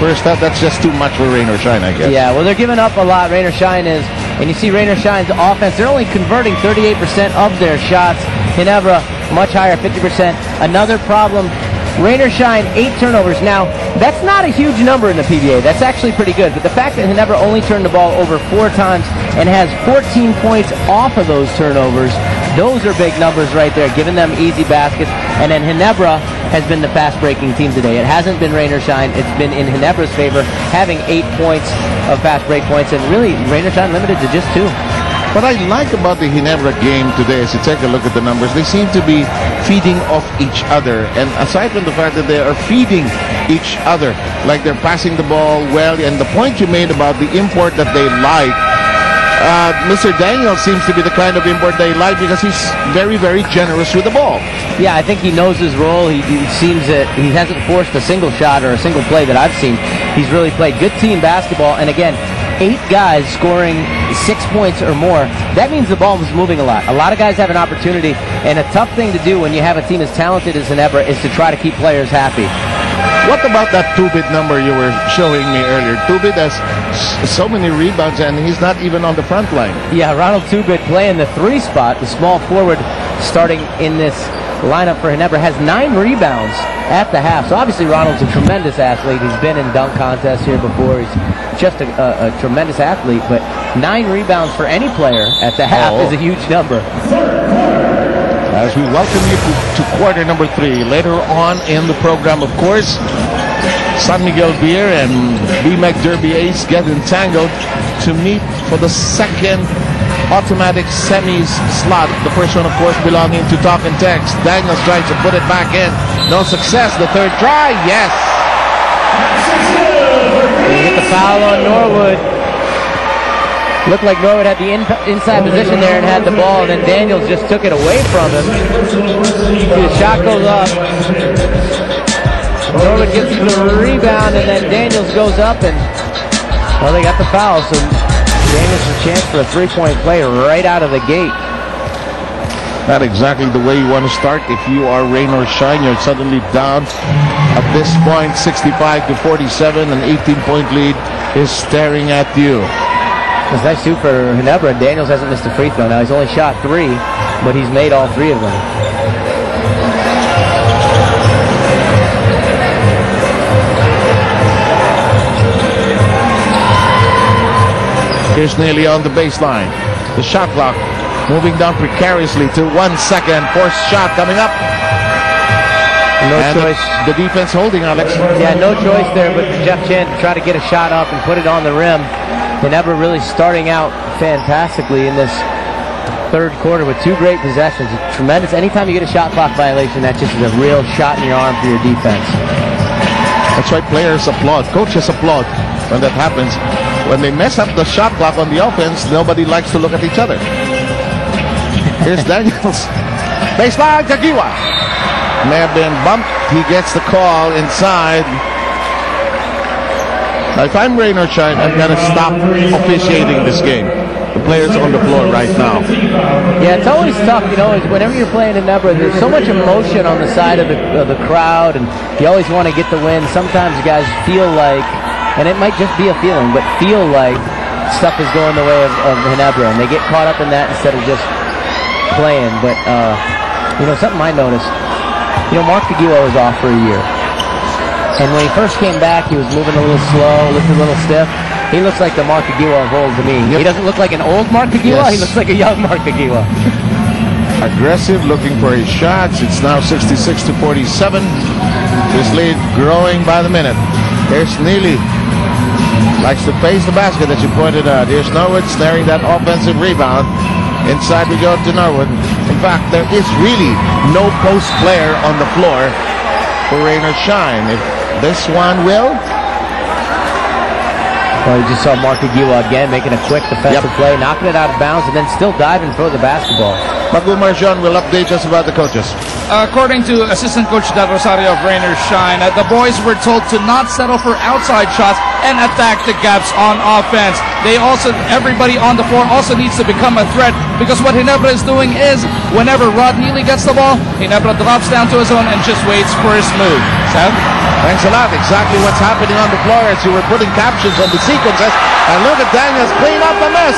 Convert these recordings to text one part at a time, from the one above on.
first half, that's just too much for Rain or Shine, I guess. Yeah, well, they're giving up a lot, Rain or Shine is. And you see Rain or Shine's offense, they're only converting 38% of their shots. Ginebra, much higher, 50%. Another problem, Rain or Shine, 8 turnovers. Now, that's not a huge number in the PBA. That's actually pretty good. But the fact that Ginebra only turned the ball over 4 times and has 14 points off of those turnovers, those are big numbers right there, giving them easy baskets. And then Ginebra has been the fast-breaking team today. It hasn't been Rain or Shine. It's been in Ginebra's favor, having 8 points of fast break points, and really Rain or Shine limited to just 2. What I like about the Ginebra game today, as you take a look at the numbers, they seem to be feeding off each other. And aside from the fact that they are feeding each other, like they're passing the ball well, and the point you made about the import that they like, Mr. Daniel seems to be the kind of import they like because he's very, very generous with the ball. Yeah, I think he knows his role. He seems that he hasn't forced a single shot or a single play that I've seen. He's really played good team basketball. And again, 8 guys scoring 6 points or more. That means the ball was moving a lot. A lot of guys have an opportunity. And a tough thing to do when you have a team as talented as Ginebra is to try to keep players happy. What about that 2-bit number you were showing me earlier? 2-bit has so many rebounds, and he's not even on the front line. Yeah, Ronald 2-bit playing the 3 spot, the small forward starting in this lineup for Ginebra, has 9 rebounds at the half. So obviously Ronald's a tremendous athlete. He's been in dunk contests here before. He's just a tremendous athlete, but 9 rebounds for any player at the half is a huge number. As we welcome you to quarter number 3. Later on in the program, of course, San Miguel Beer and BMAC Derby Ace get entangled to meet for the second automatic semis slot. The first one, of course, belonging to Talk and Text. Daniels tries to put it back in. No success. The third try, yes. They get the foul on Norwood. Looked like Norwood had the inside position there and had the ball, and then Daniels just took it away from him. The shot goes up. Norwood gets the rebound, and then Daniels goes up, and, well, they got the foul, so Daniels has a chance for a 3-point play right out of the gate. Not exactly the way you want to start. If you are Rain or Shine, you're suddenly down at this point, 65-47, an 18-point lead is staring at you. It's nice too for Ginebra. Daniels hasn't missed a free throw. Now he's only shot 3, but he's made all 3 of them. Here's Neely on the baseline. The shot clock moving down precariously to 1 second. Forced shot coming up. No choice. The defense holding, Alex. Yeah, no choice there, but Jeff Chan to try to get a shot up and put it on the rim. Ginebra really starting out fantastically in this third quarter with 2 great possessions. It's tremendous. Anytime you get a shot clock violation, that just is a real shot in your arm for your defense. That's why players applaud. Coaches applaud when that happens. When they mess up the shot clock on the offense, nobody likes to look at each other. Here's Daniels. Baseline, Kagiwa. May have been bumped. He gets the call inside. Now, if I'm Rain or Shine, I've got to stop officiating this game. The players on the floor right now. Yeah, it's always tough, you know, whenever you're playing in Ginebra, there's so much emotion on the side of the crowd, and you always want to get the win. Sometimes guys feel like, and it might just be a feeling, but feel like stuff is going the way of Ginebra, and they get caught up in that instead of just playing. But, you know, something I noticed, you know, Mark Kagiwa was off for a year. And when he first came back, he was moving a little slow, looked a little stiff. He looks like the Mark Kagiwa of old to me. Yep. He doesn't look like an old Mark Kagiwa. Yes. He looks like a young Mark Kagiwa. Aggressive, looking for his shots. It's now 66-47. This lead growing by the minute. Here's Neely. Likes to pace the basket that you pointed out. Here's Norwood snaring that offensive rebound. Inside we go to Norwood. In fact, there is really no post player on the floor for Rain or Shine. If this one will. Well, you just saw Mark Kagiwa again making a quick defensive play, knocking it out of bounds, and then still diving for the basketball. Bagu Marjon will update us about the coaches. According to Assistant Coach Del Rosario of Rainer Shine, the boys were told to not settle for outside shots and attack the gaps on offense. Everybody on the floor also needs to become a threat, because what Ginebra is doing is, whenever Rod Neely gets the ball, Ginebra drops down to his own and just waits for his move. Seb? Thanks a lot. Exactly what's happening on the floor as you were putting captions on the sequences. And look at Daniels clean up the mess.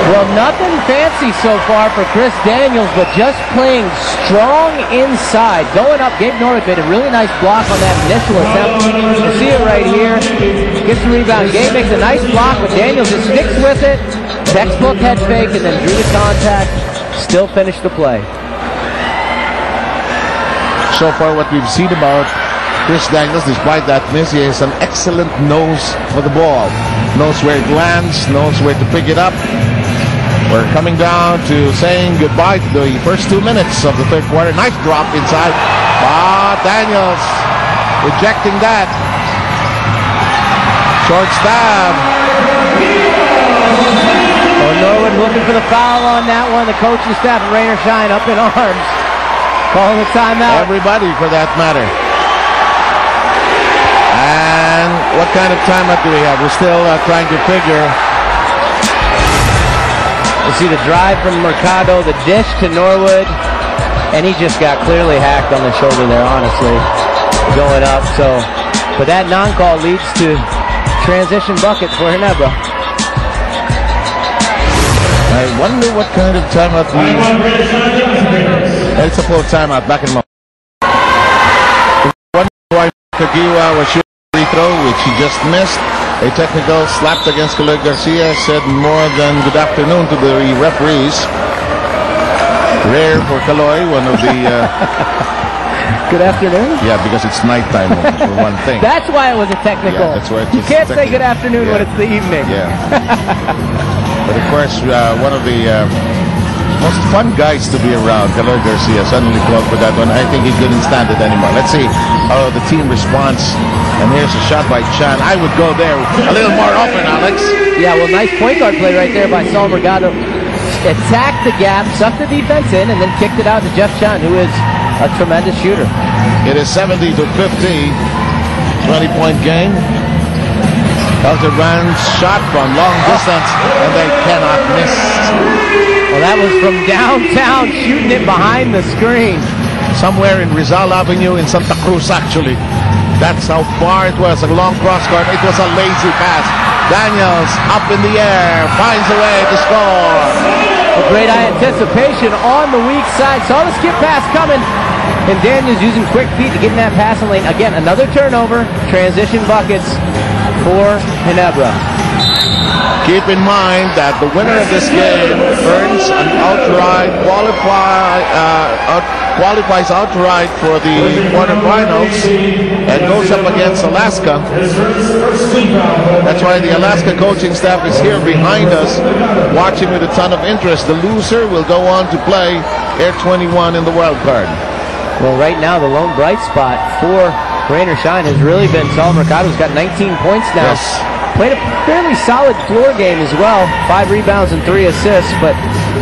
Well, nothing fancy so far for Chris Daniels, but just playing strong inside. Going up, Gabe Norwick made a really nice block on that initial attempt. You see it right here. Gets the rebound. Gabe makes a nice block, but Daniels just sticks with it. Textbook head fake, and then drew the contact. Still finished the play. So far, what we've seen about Chris Daniels, despite that miss, he has an excellent nose for the ball. Knows where it lands, knows where to pick it up. We're coming down to saying goodbye to the first 2 minutes of the third quarter. Nice drop inside. Daniels rejecting that. Short stab. Norwood looking for the foul on that one. The coaching staff of Rainer Shine up in arms. Calling the timeout. Everybody, for that matter. And what kind of timeout do we have? We're still trying to figure. You see the drive from Mercado, the dish to Norwood, and he just got clearly hacked on the shoulder there, honestly, going up. But that non-call leads to transition bucket for Ginebra. I wonder what kind of timeout we... It's a full timeout. Back in a moment. Wonder why Kagiwa was shooting a free throw, which he just missed. A technical slapped against Kaloy Garcia said more than good afternoon to the referees. Rare for Kaloy, one of the... Good afternoon? Yeah, because it's nighttime for one thing. That's why it was a technical. Yeah, that's why you can't say good afternoon when it's the evening. Yeah. But of course, one of the most fun guys to be around, Kaloy Garcia, suddenly called for that one. I think he couldn't stand it anymore. Let's see how the team responds. And here's a shot by Chan. I would go there a little more often, Alex. Yeah, well, nice point guard play right there by Saul Mercado. Attacked the gap, sucked the defense in, and then kicked it out to Jeff Chan, who is a tremendous shooter. It is 70-50, 20-point game. Calderon's shot from long distance, and they cannot miss. Well, that was from downtown, shooting it behind the screen. Somewhere in Rizal Avenue in Santa Cruz, actually. That's how far it was, a long cross court. It was a lazy pass. Daniels up in the air, finds a way to score. A great anticipation on the weak side. Saw the skip pass coming. And Daniels using quick feet to get in that passing lane. Again, another turnover. Transition buckets for Ginebra. Keep in mind that the winner of this game earns an outright qualifies outright for the quarterfinals and goes up against Alaska. That's why the Alaska coaching staff is here behind us, watching with a ton of interest. The loser will go on to play Air 21 in the wild card. Well, right now the lone bright spot for Rainer Shine has really been Saul Mercado, who's got 19 points now. Yes. Played a fairly solid floor game as well. 5 rebounds and 3 assists, but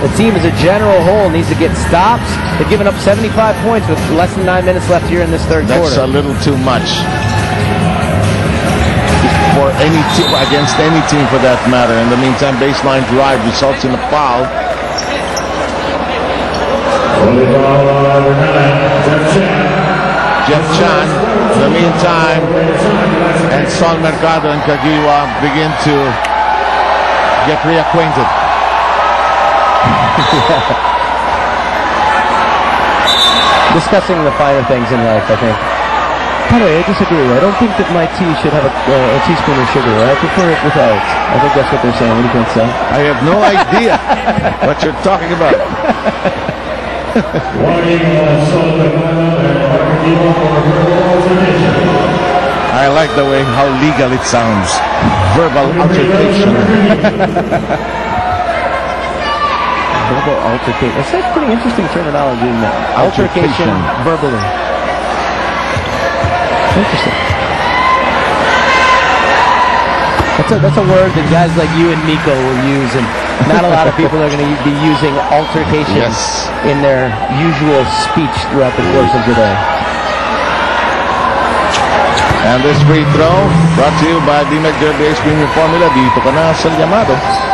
the team as a general whole needs to get stops. They've given up 75 points with less than 9 minutes left here in this third quarter. That's a little too much for any team, against any team for that matter. In the meantime, baseline drive results in a foul. Jeff Chan, in the meantime, and Saul Mercado and Kagiwa begin to get reacquainted. Discussing the finer things in life, I think. By the way, I disagree. I don't think that my tea should have a teaspoon of sugar. I prefer it without. I think that's what they're saying. What do you think, Sal? I have no idea what you're talking about. I like the way how legal it sounds. Verbal altercation. Verbal altercation. It's a pretty interesting terminology in that. Altercation verbally. Interesting. That's a word that guys like you and Nico will use, and Not a lot of people are going to be using altercations in their usual speech throughout the course of the day. And this free throw brought to you by DMEC Derby Ice Premium Formula. Dito ka na sa llamado.